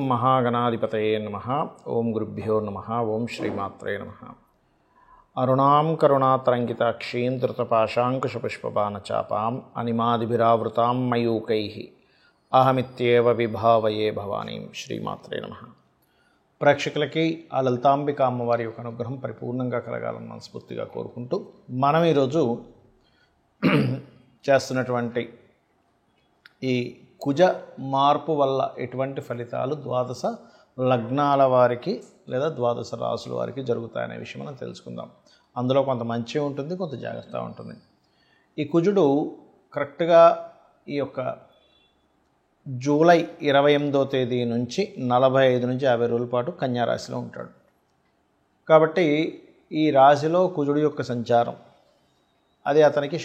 మహాగణాధిపతయే నమః. ఓం గురుభ్యో నమః. ఓం శ్రీమాత్రే నమః. అరుణాం కరుణాతరంగితాక్షీం ధృతపాశాంకుశపుష్పబాణచాపాం అనిమాదిభిరావృతాం మయూకైః అహమిత్యేవ విభావయే భవానీం. శ్రీమాత్రే నమః. ప్రేక్షకులకి ఆ లలితాంబిక అమ్మవారి యొక్క అనుగ్రహం పరిపూర్ణంగా కలగాలని మనస్ఫూర్తిగా కోరుకుంటూ మనం ఈరోజు చేస్తున్నటువంటి ఈ కుజ మార్పు వల్ల ఎటువంటి ఫలితాలు ద్వాదశ లగ్నాల వారికి లేదా ద్వాదశ రాసుల వారికి జరుగుతాయనే విషయం మనం తెలుసుకుందాం. అందులో కొంత మంచి ఉంటుంది, కొంత జాగ్రత్త ఉంటుంది. ఈ కుజుడు కరెక్ట్గా ఈ యొక్క జూలై 28వ తేదీ నుంచి 45 నుంచి 50 రోజుల పాటు కన్యా రాశిలో ఉంటాడు. కాబట్టి ఈ రాశిలో కుజుడు యొక్క సంచారం అది అతనికి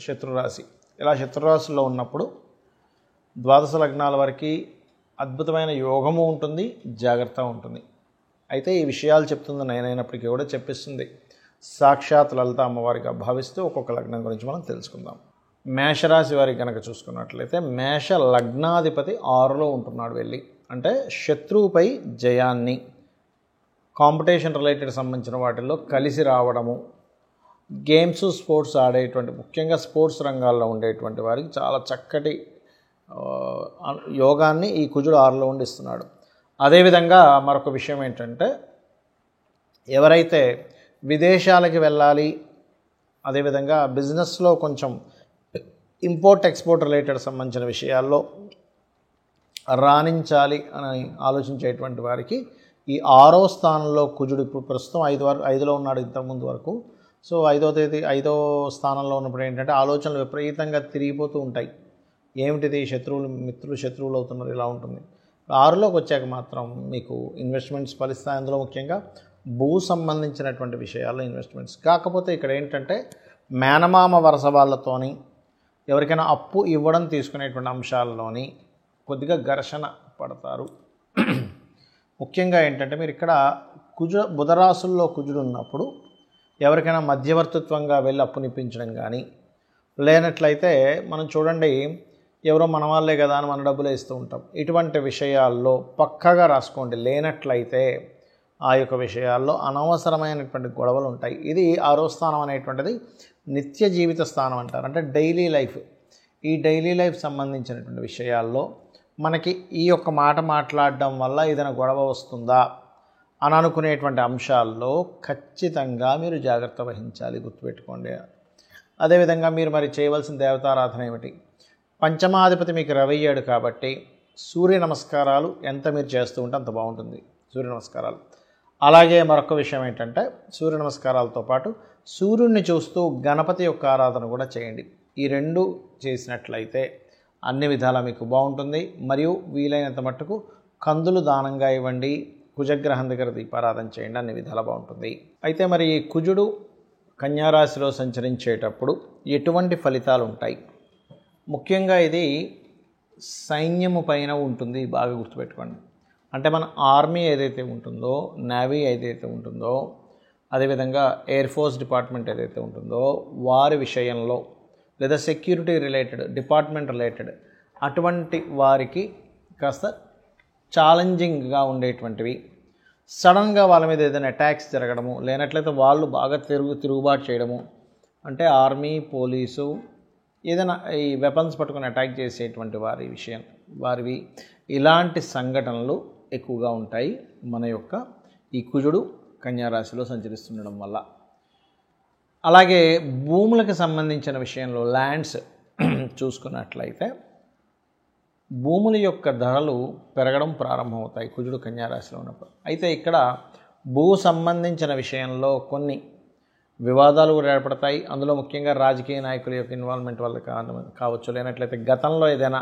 శత్రురాశి. ఇలా శత్రురాశిలో ఉన్నప్పుడు ద్వాదశ లగ్నాల వారికి అద్భుతమైన యోగము ఉంటుంది, జాగ్రత్త ఉంటుంది. అయితే ఈ విషయాలు చెప్తుంది నేనైనప్పటికీ కూడా చెప్పిస్తుంది సాక్షాత్ లలిత అమ్మవారిగా భావిస్తూ ఒక్కొక్క లగ్నం గురించి మనం తెలుసుకుందాం. మేషరాశి వారికి కనుక చూసుకున్నట్లయితే మేష లగ్నాధిపతి 6లో ఉంటున్నాడు వెళ్ళి, అంటే శత్రువుపై జయాన్ని, కాంపిటీషన్ రిలేటెడ్ సంబంధించిన వాటిల్లో కలిసి రావడము, గేమ్స్ స్పోర్ట్స్ ఆడేటువంటి ముఖ్యంగా స్పోర్ట్స్ రంగాల్లో ఉండేటువంటి వారికి చాలా చక్కటి యోగాన్ని ఈ కుజుడు 6లో ఉండిస్తున్నాడు. అదేవిధంగా మరొక విషయం ఏంటంటే ఎవరైతే విదేశాలకి వెళ్ళాలి, అదేవిధంగా బిజినెస్లో కొంచెం ఇంపోర్ట్ ఎక్స్పోర్ట్ రిలేటెడ్ సంబంధించిన విషయాల్లో రాణించాలి అని ఆలోచించేటువంటి వారికి ఈ 6వ స్థానంలో కుజుడు ఇప్పుడు ప్రస్తుతం 5లో ఉన్నాడు ఇంతకుముందు వరకు. సో 5వ స్థానంలో ఉన్నప్పుడు ఏంటంటే ఆలోచనలు విపరీతంగా తిరిగిపోతూ ఉంటాయి. ఏమిటిది మిత్రులు శత్రువులు అవుతున్నారు, ఇలా ఉంటుంది. 6లోకి వచ్చాక మాత్రం మీకు ఇన్వెస్ట్మెంట్స్ ఫలిస్తాయి. అందులో ముఖ్యంగా భూ సంబంధించినటువంటి విషయాల్లో ఇన్వెస్ట్మెంట్స్. కాకపోతే ఇక్కడ ఏంటంటే మేనమామ వరస వాళ్ళతోని ఎవరికైనా అప్పు ఇవ్వడం తీసుకునేటువంటి అంశాల్లోని కొద్దిగా ఘర్షణ పడతారు. ముఖ్యంగా ఏంటంటే మీరు ఇక్కడ బుధరాశుల్లో కుజుడు ఉన్నప్పుడు ఎవరికైనా మధ్యవర్తిత్వంగా వెళ్ళి అప్పునిప్పించడం కానీ, లేనట్లయితే మనం చూడండి ఎవరో మన వాళ్ళే కదా అని మన డబ్బులే ఇస్తూ ఉంటాం. ఇటువంటి విషయాల్లో పక్కాగా రాసుకోండి. లేనట్లయితే ఆ యొక్క విషయాల్లో అనవసరమైనటువంటి గొడవలు ఉంటాయి. ఇది 6వ స్థానం అనేటువంటిది నిత్య జీవిత స్థానం అంటారు, అంటే డైలీ లైఫ్. ఈ డైలీ లైఫ్ సంబంధించినటువంటి విషయాల్లో మనకి ఈ యొక్క మాట మాట్లాడడం వల్ల ఏదైనా గొడవ వస్తుందా అని అనుకునేటువంటి అంశాల్లో ఖచ్చితంగా మీరు జాగ్రత్త వహించాలి, గుర్తుపెట్టుకోండి. అదేవిధంగా మీరు మరి చేయవలసిన దేవతారాధన ఏమిటి? పంచమాధిపతి మీకు రవయ్యాడు కాబట్టి సూర్య నమస్కారాలు ఎంత మీరు చేస్తూ ఉంటే అంత బాగుంటుంది, సూర్య నమస్కారాలు. అలాగే మరొక విషయం ఏంటంటే సూర్య నమస్కారాలతో పాటు సూర్యుడిని చూస్తూ గణపతి యొక్క ఆరాధన కూడా చేయండి. ఈ రెండు చేసినట్లయితే అన్ని విధాలా మీకు బాగుంటుంది. మరియు వీలైనంత మట్టుకు కందులు దానంగా ఇవ్వండి, కుజగ్రహం దగ్గర దీపారాధన చేయండి, అన్ని విధాలా బాగుంటుంది. అయితే మరి ఈ కుజుడు కన్యారాశిలో సంచరించేటప్పుడు ఎటువంటి ఫలితాలు ఉంటాయి? ముఖ్యంగా ఇది సైన్యము పైన ఉంటుంది, బాగా గుర్తుపెట్టుకోండి. అంటే మన ఆర్మీ ఏదైతే ఉంటుందో, నేవీ ఏదైతే ఉంటుందో, అదేవిధంగా ఎయిర్ ఫోర్స్ డిపార్ట్మెంట్ ఏదైతే ఉంటుందో వారి విషయంలో, లేదా సెక్యూరిటీ రిలేటెడ్ డిపార్ట్మెంట్ రిలేటెడ్ అటువంటి వారికి కాస్త ఛాలెంజింగ్గా ఉండేటువంటివి, సడన్గా వాళ్ళ మీద ఏదైనా అటాక్స్ జరగడము, లేనట్లయితే వాళ్ళు బాగా తిరుగుబాటు చేయడము, అంటే ఆర్మీ పోలీసు ఏదైనా ఈ వెపన్స్ పట్టుకొని అటాక్ చేసేటువంటి వారివి ఇలాంటి సంఘటనలు ఎక్కువగా ఉంటాయి మన యొక్క ఈ కుజుడు కన్యారాశిలో సంచరిస్తుండడం వల్ల. అలాగే భూములకు సంబంధించిన విషయంలో ల్యాండ్స్ చూసుకున్నట్లయితే భూముల యొక్క ధరలు పెరగడం ప్రారంభమవుతాయి కుజుడు కన్యారాశిలో ఉన్నప్పుడు. అయితే ఇక్కడ భూ సంబంధించిన విషయంలో కొన్ని వివాదాలు కూడా ఏర్పడతాయి. అందులో ముఖ్యంగా రాజకీయ నాయకుల యొక్క ఇన్వాల్వ్మెంట్ వల్ల కావచ్చు, లేనట్లయితే గతంలో ఏదైనా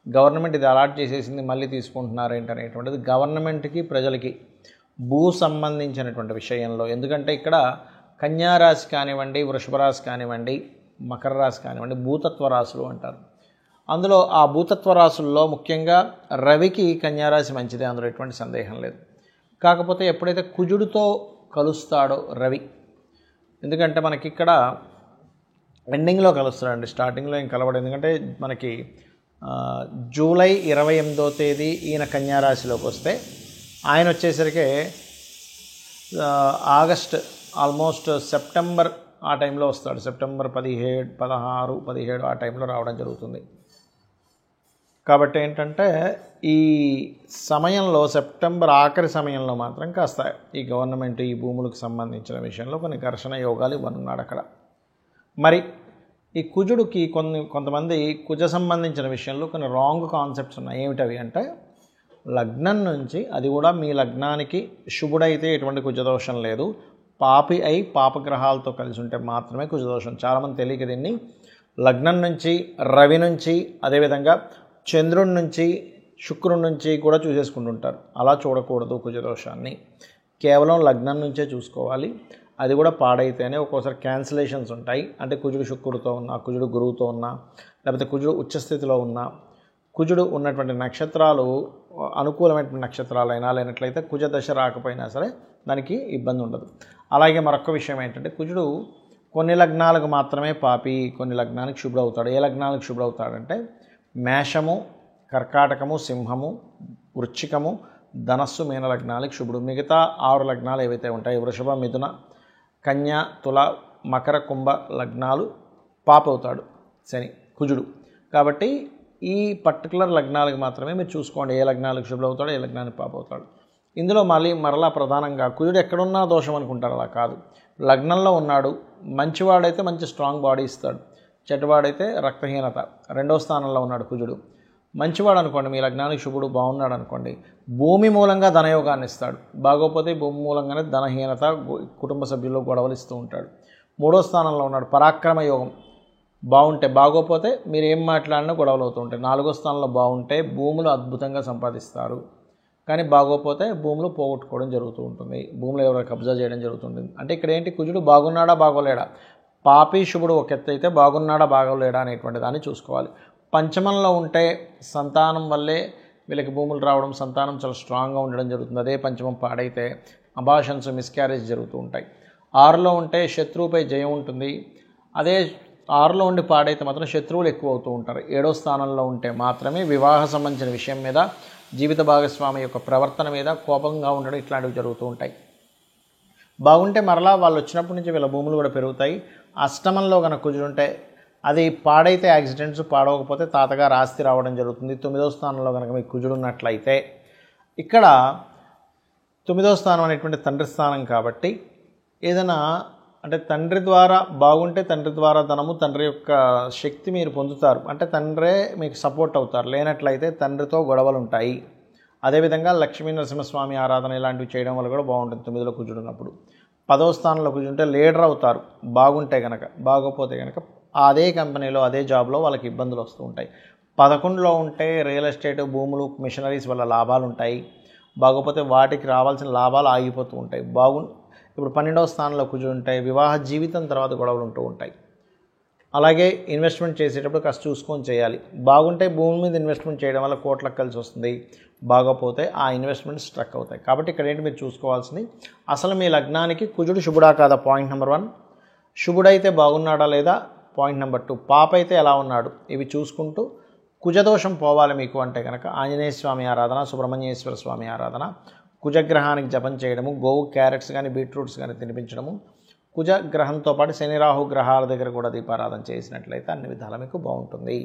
గవర్నమెంట్ ఇది అలాట్ చేసేసింది మళ్ళీ తీసుకుంటున్నారు ఏంటనేటువంటిది గవర్నమెంట్కి ప్రజలకి భూ సంబంధించినటువంటి విషయంలో. ఎందుకంటే ఇక్కడ కన్యారాశి కానివ్వండి, వృషభ రాశి కానివ్వండి, మకర రాశి కానివ్వండి భూతత్వ రాశులు అంటారు. అందులో ఆ భూతత్వ రాశుల్లో ముఖ్యంగా రవికి కన్యారాశి మంచిదే, అందులో ఎటువంటి సందేహం లేదు. కాకపోతే ఎప్పుడైతే కుజుడితో కలుస్తాడో రవి, ఎందుకంటే మనకి ఇక్కడ ఎండింగ్లో కలుస్తాడండి, స్టార్టింగ్లో ఏం కలవడు. ఎందుకంటే మనకి జూలై 28వ తేదీ ఈయన కన్యారాశిలోకి వస్తే ఆయన వచ్చేసరికి ఆగస్ట్ ఆల్మోస్ట్ సెప్టెంబర్ ఆ టైంలో వస్తాడు. సెప్టెంబర్ 17, 16, 17 ఆ టైంలో రావడం జరుగుతుంది. కాబట్టి ఏంటంటే ఈ సమయంలో సెప్టెంబర్ ఆఖరి సమయంలో మాత్రం కాస్త ఈ గవర్నమెంట్ ఈ భూములకు సంబంధించిన విషయంలో కొన్ని ఘర్షణ యోగాలు ఇవ్వనున్నాడు అక్కడ. మరి ఈ కుజుడికి కొంతమంది కుజ సంబంధించిన విషయంలో కొన్ని రాంగ్ కాన్సెప్ట్స్ ఉన్నాయి. ఏమిటవి అంటే లగ్నం నుంచి, అది కూడా మీ లగ్నానికి శుభుడైతే ఎటువంటి కుజదోషం లేదు, పాపి అయి పాపగ్రహాలతో కలిసి ఉంటే మాత్రమే కుజదోషం. చాలామంది తెలియక దీన్ని లగ్నం నుంచి, రవి నుంచి, అదేవిధంగా చంద్రుడి నుంచి, శుక్రుడి నుంచి కూడా చూసేసుకుంటుంటారు. అలా చూడకూడదు కుజదోషాన్ని. కేవలం లగ్నం నుంచే చూసుకోవాలి. అది కూడా పాడైతేనే ఒక్కోసారి క్యాన్సిలేషన్స్ ఉంటాయి. అంటే కుజుడు శుక్రుడితో ఉన్నా, కుజుడు గురువుతో ఉన్నా, లేకపోతే కుజుడు ఉచ్చస్థితిలో ఉన్నా, కుజుడు ఉన్నటువంటి నక్షత్రాలు అనుకూలమైనటువంటి నక్షత్రాలైనా లేనట్లయితే కుజ దశ రాకపోయినా సరే దానికి ఇబ్బంది ఉండదు. అలాగే మరొక విషయం ఏంటంటే కుజుడు కొన్ని లగ్నాలకు మాత్రమే పాపి, కొన్ని లగ్నానికి శుభ్రవుతాడు. ఏ లగ్నాలకు శుభ్రవుతాడంటే మేషము, కర్కాటకము, సింహము, వృశ్చికము, ధనస్సు, మీన లగ్నాలకు శుభుడు. మిగతా 6 లగ్నాలు ఏవైతే ఉంటాయి వృషభ, మిథున, కన్య, తుల, మకర, కుంభ లగ్నాలు పాపవుతాడు శని, కుజుడు. కాబట్టి ఈ పర్టికులర్ లగ్నాలకు మాత్రమే మీరు చూసుకోండి ఏ లగ్నాలకు శుభ్రవుతాడో ఏ లగ్నానికి పాపవుతాడు. ఇందులో మరలా ప్రధానంగా కుజుడు ఎక్కడున్నా దోషం అనుకుంటారు. అలా కాదు. లగ్నంలో ఉన్నాడు, మంచివాడైతే మంచి స్ట్రాంగ్ బాడీ ఇస్తాడు, చెడ్డవాడైతే రక్తహీనత. 2వ స్థానంలో ఉన్నాడు కుజుడు. మంచివాడు అనుకోండి, మీ లగ్నానికి శుభుడు బాగున్నాడు అనుకోండి, భూమి మూలంగా ధనయోగాన్ని ఇస్తాడు. బాగోపోతే భూమి మూలంగానే ధనహీనత, కుటుంబ సభ్యుల్లో గొడవలు ఇస్తూ ఉంటాడు. 3వ స్థానంలో ఉన్నాడు, పరాక్రమ యోగం. బాగుంటే, బాగోపోతే మీరు ఏం మాట్లాడినా గొడవలు అవుతూ ఉంటాయి. 4వ స్థానంలో బాగుంటే భూములు అద్భుతంగా సంపాదిస్తారు, కానీ బాగోపోతే భూములు పోగొట్టుకోవడం జరుగుతూ ఉంటుంది, భూములు ఎవరైనా కబ్జా చేయడం జరుగుతుంటుంది. అంటే ఇక్కడ ఏంటి, కుజుడు బాగున్నాడా బాగోలేడా, పాపి శుభుడు ఒక ఎత్తు అయితే బాగున్నాడా బాగోలేడా అనేటువంటి దాన్ని చూసుకోవాలి. పంచమంలో ఉంటే సంతానం వల్లే వీళ్ళకి భూములు రావడం, సంతానం చాలా స్ట్రాంగ్గా ఉండడం జరుగుతుంది. అదే పంచమం పాడైతే అబాషన్స్, మిస్క్యారేజ్ జరుగుతూ ఉంటాయి. 6లో ఉంటే శత్రువుపై జయం ఉంటుంది. అదే 6లో ఉండి పాడైతే మాత్రం శత్రువులు ఎక్కువ అవుతూ ఉంటారు. 7వ స్థానంలో ఉంటే మాత్రమే వివాహ సంబంధించిన విషయం మీద, జీవిత భాగస్వామి యొక్క ప్రవర్తన మీద కోపంగా ఉండడం, ఇట్లాంటివి జరుగుతూ ఉంటాయి. బాగుంటే మరలా వాళ్ళు వచ్చినప్పటి నుంచి వీళ్ళ భూములు కూడా పెరుగుతాయి. అష్టమంలో కనుక కుజుంటే అది పాడైతే యాక్సిడెంట్స్, పాడవకపోతే తాతగారు ఆస్తి రావడం జరుగుతుంది. 9వ స్థానంలో కనుక మీకు కుజుడు ఉన్నట్లయితే, ఇక్కడ 9వ స్థానం అనేటువంటి తండ్రి స్థానం కాబట్టి ఏదైనా అంటే తండ్రి ద్వారా బాగుంటే తండ్రి ద్వారా ధనము, తండ్రి యొక్క శక్తి మీరు పొందుతారు. అంటే తండ్రే మీకు సపోర్ట్ అవుతారు. లేనట్లయితే తండ్రితో గొడవలు ఉంటాయి. అదేవిధంగా లక్ష్మీ నరసింహస్వామి ఆరాధన ఇలాంటివి చేయడం వల్ల కూడా బాగుంటుంది 9లో కుజుడు ఉన్నప్పుడు. 10వ స్థానంలో కుజుంటే లీడర్ అవుతారు బాగుంటే కనుక. బాగోపోతే కనుక అదే కంపెనీలో, అదే జాబ్లో వాళ్ళకి ఇబ్బందులు వస్తూ ఉంటాయి. 11లో ఉంటే రియల్ ఎస్టేట్, భూములు, మిషనరీస్ వల్ల లాభాలు ఉంటాయి. బాగోపోతే వాటికి రావాల్సిన లాభాలు ఆగిపోతూ ఉంటాయి. ఇప్పుడు 12వ స్థానంలో కుజుడు ఉంటాయి, వివాహ జీవితం తర్వాత గొడవలు ఉంటూ ఉంటాయి. అలాగే ఇన్వెస్ట్మెంట్ చేసేటప్పుడు కాస్త చూసుకొని చేయాలి. బాగుంటే భూమి మీద ఇన్వెస్ట్మెంట్ చేయడం వల్ల కోట్లకు కలిసి వస్తుంది. బాగోపోతే ఆ ఇన్వెస్ట్మెంట్ స్ట్రక్ అవుతాయి. కాబట్టి ఇక్కడ ఏంటి మీరు చూసుకోవాల్సింది, అసలు మీ లగ్నానికి కుజుడు శుభుడా కాదా, పాయింట్ నెంబర్ 1. శుభుడైతే బాగున్నాడా లేదా, పాయింట్ నెంబర్ 2. పాప అయితే ఎలా ఉన్నాడు, ఇవి చూసుకుంటూ కుజదోషం పోవాలి మీకు అంటే కనుక ఆంజనేయ స్వామి ఆరాధన, సుబ్రహ్మణ్యేశ్వర స్వామి ఆరాధన, కుజగ్రహానికి జపం చేయడము, గోవు క్యారెట్స్ కానీ బీట్రూట్స్ కానీ తినిపించడము, కుజగ్రహంతో పాటు శని రాహు గ్రహాల దగ్గర కూడా దీపారాధన చేసినట్లయితే అన్ని విధాలా మీకు బాగుంటుంది.